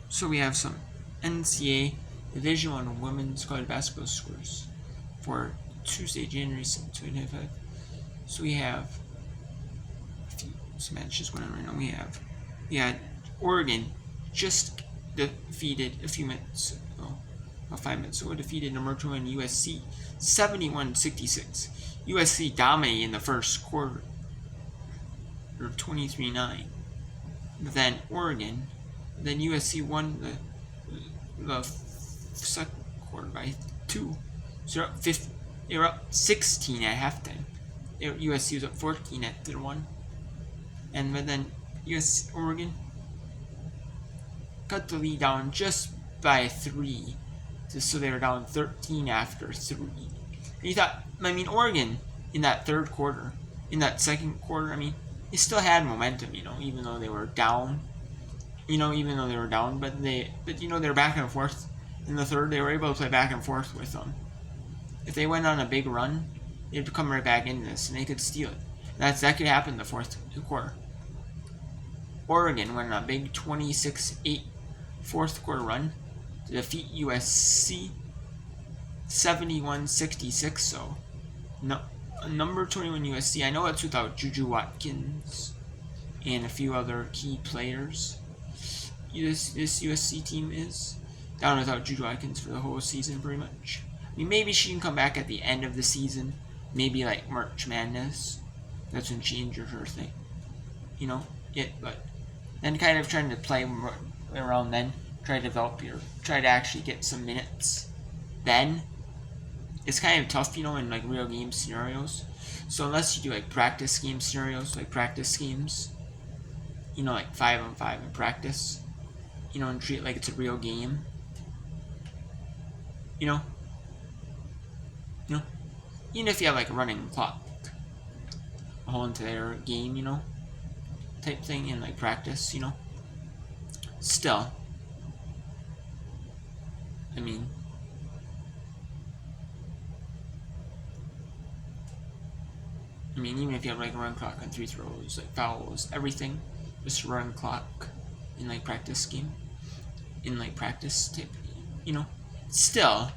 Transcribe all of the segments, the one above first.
So we have some NCAA Division I women's college basketball scores for Tuesday, January 2025. So we have a few matches going on right now. We had Oregon just defeated a few minutes ago, about 5 minutes ago, defeated number 2 USC 71-66. USC dominated in the first quarter, 23-9. Then Oregon, then USC won the second quarter by 2. So they were up 16 at halftime. USC was up 14 after 1. And then Oregon cut the lead down just by 3. So they were down 13 after 3. And you thought, Oregon in that third quarter, in that second quarter, they still had momentum, even though they were down. But they were back and forth. In the third, they were able to play back and forth with them. If they went on a big run, they'd come right back into this, and they could steal it. That could happen in the fourth quarter. Oregon went on a big 26-8 fourth quarter run to defeat USC 71-66. So, number 21 USC. I know it's without Juju Watkins and a few other key players. This USC team is down without Juju Watkins for the whole season, pretty much. Maybe she can come back at the end of the season. Maybe like March Madness. That's when she injured her thing. But then kind of trying to play around then. Try to develop try to actually get some minutes. Then, it's kind of tough, in like real game scenarios. So unless you do like practice game scenarios, like practice games, like 5-on-5 in practice, and treat it like it's a real game. Even if you have like a running clock, a whole entire game, type thing in like practice, still, even if you have like a run clock on 3 throws, like fouls, everything, just a run clock in like practice game, in like practice type, still,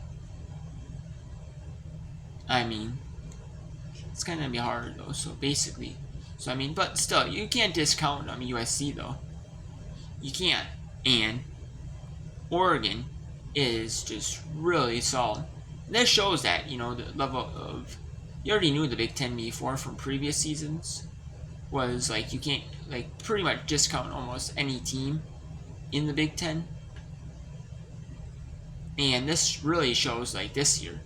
it's gonna be hard though. So basically, but still, you can't discount USC though. You can't. And Oregon is just really solid. And this shows that the level of, you already knew the Big Ten before from previous seasons was like you can't like pretty much discount almost any team in the Big Ten. And this really shows like this year,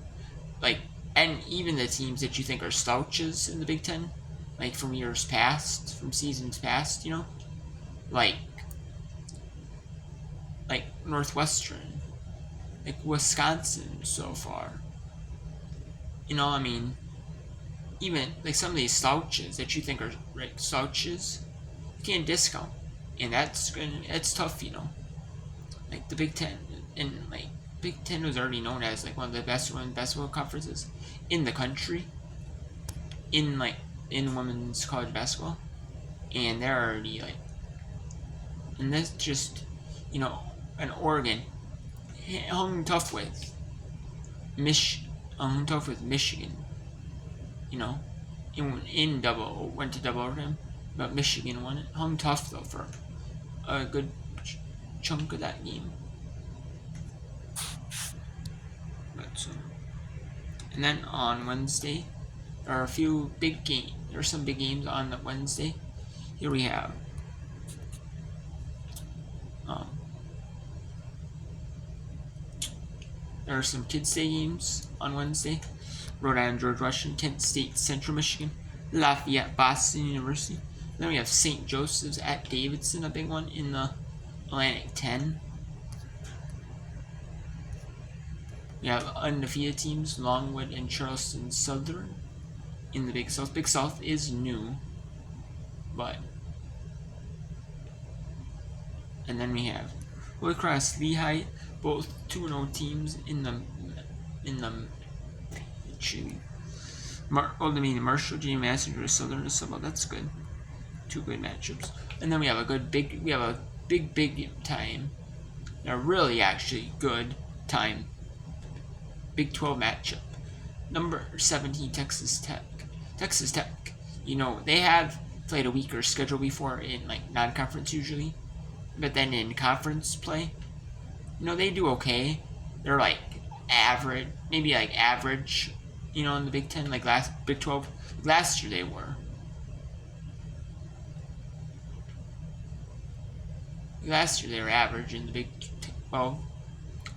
like. And even the teams that you think are slouches in the Big Ten, like from years past, from seasons past, like Northwestern, like Wisconsin so far. Even like some of these slouches that you think are like slouches, you can't discount, and it's tough, Like the Big Ten, and like Big Ten was already known as like one of the best basketball conferences in the country, in women's college basketball, and they're already like, and that's just, an Oregon hung tough with Michigan, went to double overtime, but Michigan won it. Hung tough though for a good chunk of that game. And then on Wednesday, there are some big games on the Wednesday. Here we have there are some Kids Day games on Wednesday. Rhode Island, George Washington, Kent State, Central Michigan, Lafayette, Boston University. Then we have St. Joseph's at Davidson, a big one in the Atlantic 10. We have undefeated teams, Longwood and Charleston Southern in the Big South. Big South is new, but. And then we have Holy Cross, Lehigh, both 2-0 teams in the Marshall, G. Messenger, Southern and Southern. That's good. 2 good matchups. And then we have a big time a really actually good time. Big 12 matchup. Number 17, Texas Tech. Texas Tech, they have played a weaker schedule before in like non-conference usually, but then in conference play, they do okay. They're like average, maybe like average, in the Big 10, like last Big 12. Last year they were. Last year they were average in the Big 12,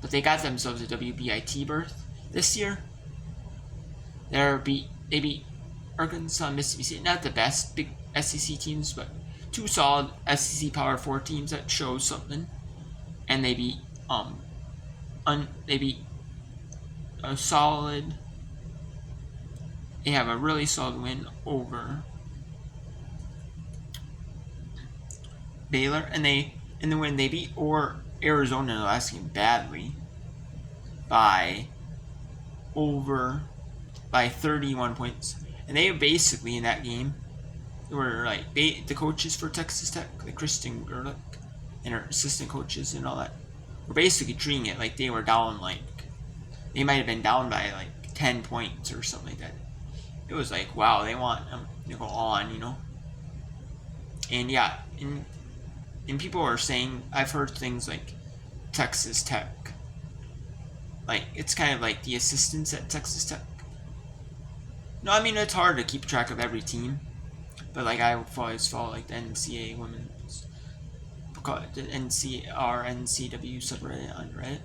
but they got themselves a WBIT berth. This year, they beat Arkansas, Mississippi State. Not the best big SEC teams, but two solid SEC Power 4 teams that show something. And they beat they beat a solid. They have a really solid win over Baylor, and then when they beat Arizona in the last game badly by 31 points, and they basically in that game were like the coaches for Texas Tech, like Kristen Gerlich and her assistant coaches and all that, were basically treating it like they were down, like they might have been down by like 10 points or something like that. It was like, wow, they want them to go on, and yeah, and people are saying, I've heard things like Texas Tech, like it's kind of like the assistants at Texas Tech. No, I mean it's hard to keep track of every team, but like I always follow like the NCAA women's, the NCW subreddit on Reddit,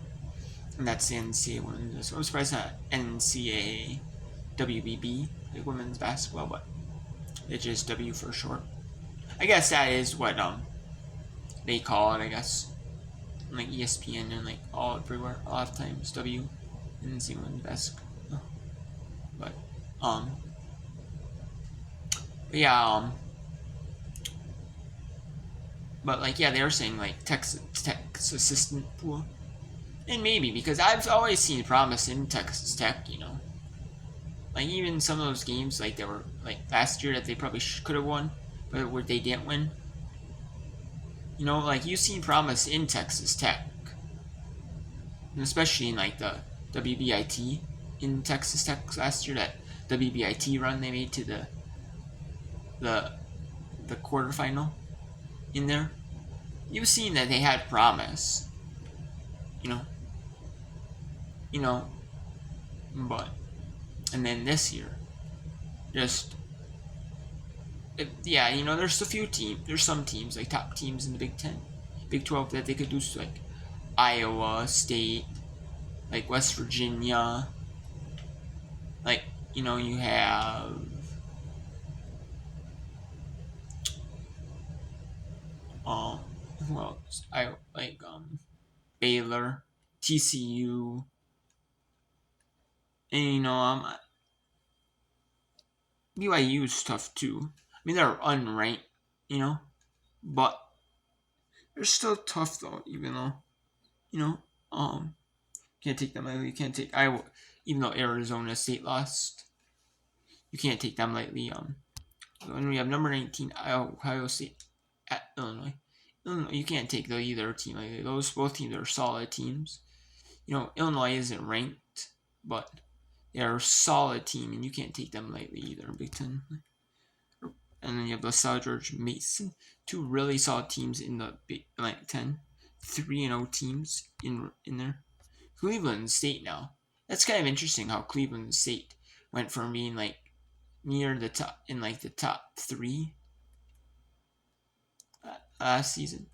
and that's the NCAA women's. So I'm surprised not NCAA WBB, like women's basketball, but it's just W for short. I guess that is what they call it. I guess like ESPN and like all everywhere, a lot of times W, NCAA women's basketball. But yeah, but like yeah, they were saying like Texas Tech's assistant pool, and maybe because I've always seen promise in Texas Tech, like even some of those games like they were like last year that they probably could have won, but where they didn't win. Like you've seen promise in Texas Tech, and especially in like the WBIT in Texas Tech last year, that WBIT run they made to the quarterfinal in there. You've seen that they had promise, but and then this year, just there's some teams like top teams in the Big 10, Big 12 that they could lose to, like Iowa State, like West Virginia, like you have who else? I like Baylor, TCU, and BYU is tough too. I mean they're unranked, but they're still tough though. Even though can't take them lightly. You can't take Iowa, even though Arizona State lost. You can't take them lightly. When we have number 19 Ohio State at Illinois. You can't take either team lightly. Those both teams are solid teams. Illinois isn't ranked, but they're a solid team, and you can't take them lightly either in Big Ten. And then you have LaSalle, George Mason, two really solid teams in the Big 10, 3-0 teams in there. Cleveland State now. That's kind of interesting how Cleveland State went from being like near the top in like the top 3 last season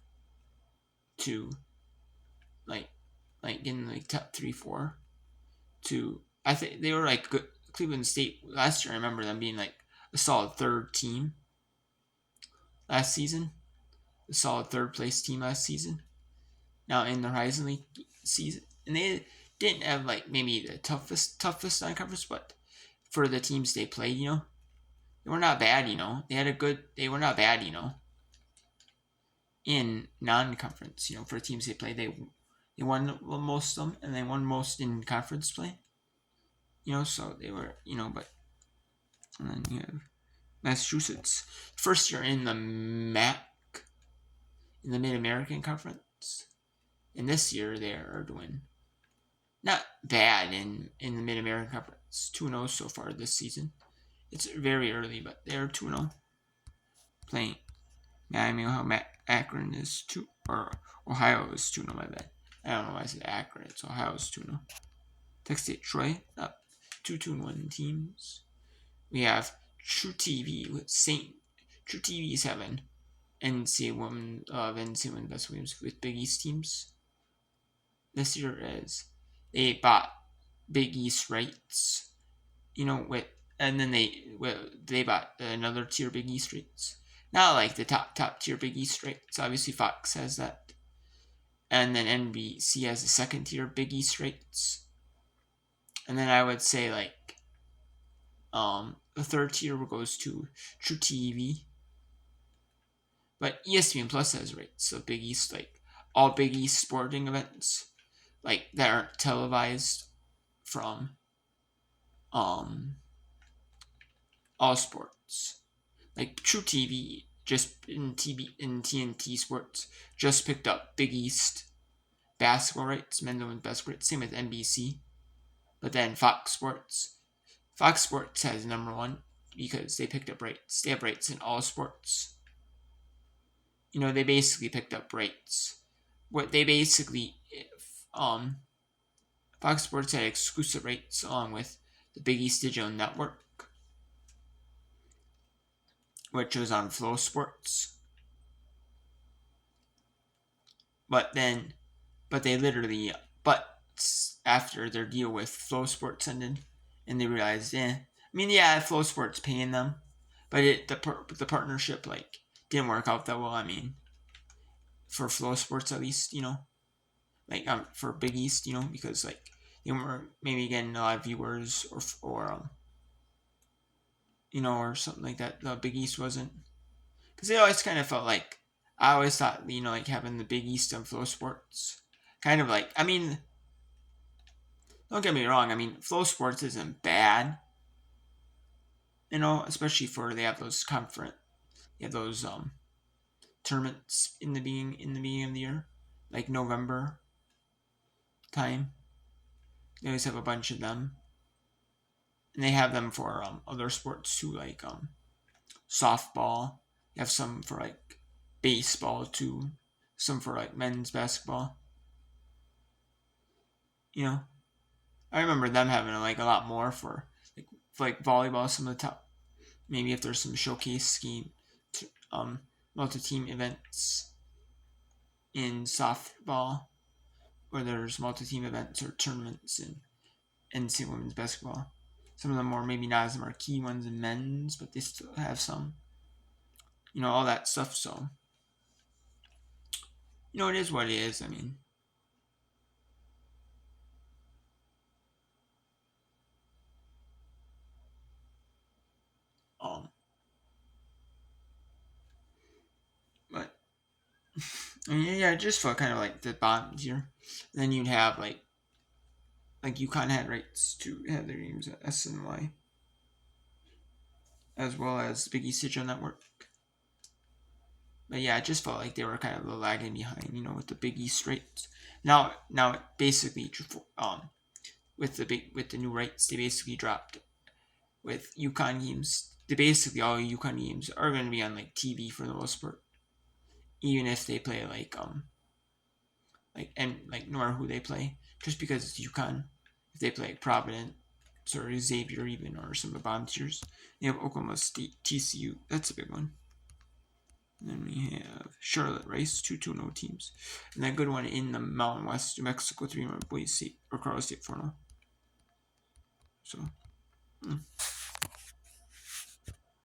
to like in like top 3-4 to, I think they were like good. Cleveland State last year, I remember them being like a solid third team last season, a solid third place team last season. Now in the Horizon League season, and they didn't have like maybe the toughest non-conference, but for the teams they played, they were not bad. They were not bad. In non-conference, for the teams they played, they won most of them, and they won most in conference play. So they were, but and then you have Massachusetts, first year in the MAC, in the Mid-American Conference. And this year they are doing not bad in the Mid American Conference. 2-0 so far this season. It's very early, but they're 2-0 playing. Miami, Ohio, Akron is 2, or Ohio is 2-0, my bad. I don't know why I said Akron. It's Ohio's 2-0. Texas State, Troy, up 2-2-1 teams. We have True TV with St. True TV is having NCAA Women Best Williams with Big East teams. This year is they bought Big East rights, and then they bought another tier Big East rights. Not like the top tier Big East rights. Obviously, Fox has that, and then NBC has the second tier Big East rights, and then I would say like the third tier goes to True TV, but ESPN Plus has rights. So Big East, like all Big East sporting events, like that aren't televised from all sports. Like True TV just in TNT Sports just picked up Big East basketball rights, men's and basketball rights. Same with NBC, but then Fox Sports has number one because they picked up rights. They have rights in all sports. They basically picked up rights. What they basically, Fox Sports had exclusive rights along with the Big East Digital Network, which was on Flow Sports. But after their deal with Flow Sports ended, and they realized, Flow Sports paying them, but the partnership didn't work out that well. I mean, for Flow Sports at least, for Big East, because they weren't maybe getting a lot of viewers or or something like that. The Big East wasn't, because they always kind of felt like I always thought having the Big East and Flow Sports kind of don't get me wrong. Flow Sports isn't bad, especially for they have those tournaments in the beginning of the year, like November time. They always have a bunch of them, and they have them for other sports too, like softball. You have some for baseball too, some for men's basketball. I remember them having a lot more for volleyball. Some of the top, maybe if there's some showcase scheme, multi-team events in softball, where there's multi-team events or tournaments in NCAA women's basketball. Some of them are maybe not as marquee ones in men's, but they still have some. All that stuff. So, it is what it is. But yeah, it just felt kind of like the bottom tier. And then you'd have like UConn had rights to have their games at SNY, as well as Big East Digital Network. But yeah, it just felt like they were kind of lagging behind, with the Big East rights. Now basically, with the new rights, they basically dropped with UConn games. Basically all UConn games are going to be on TV for the most part, even if they play no matter who they play, just because it's UConn. If they play Providence or Xavier even, or some of the bottom tiers, they have Oklahoma State, TCU. That's a big one. And then we have Charlotte, Rice, 2-2-0 teams. And that good one in the Mountain West, New Mexico, 3-1, Boise State, or Colorado State, 4-0. So,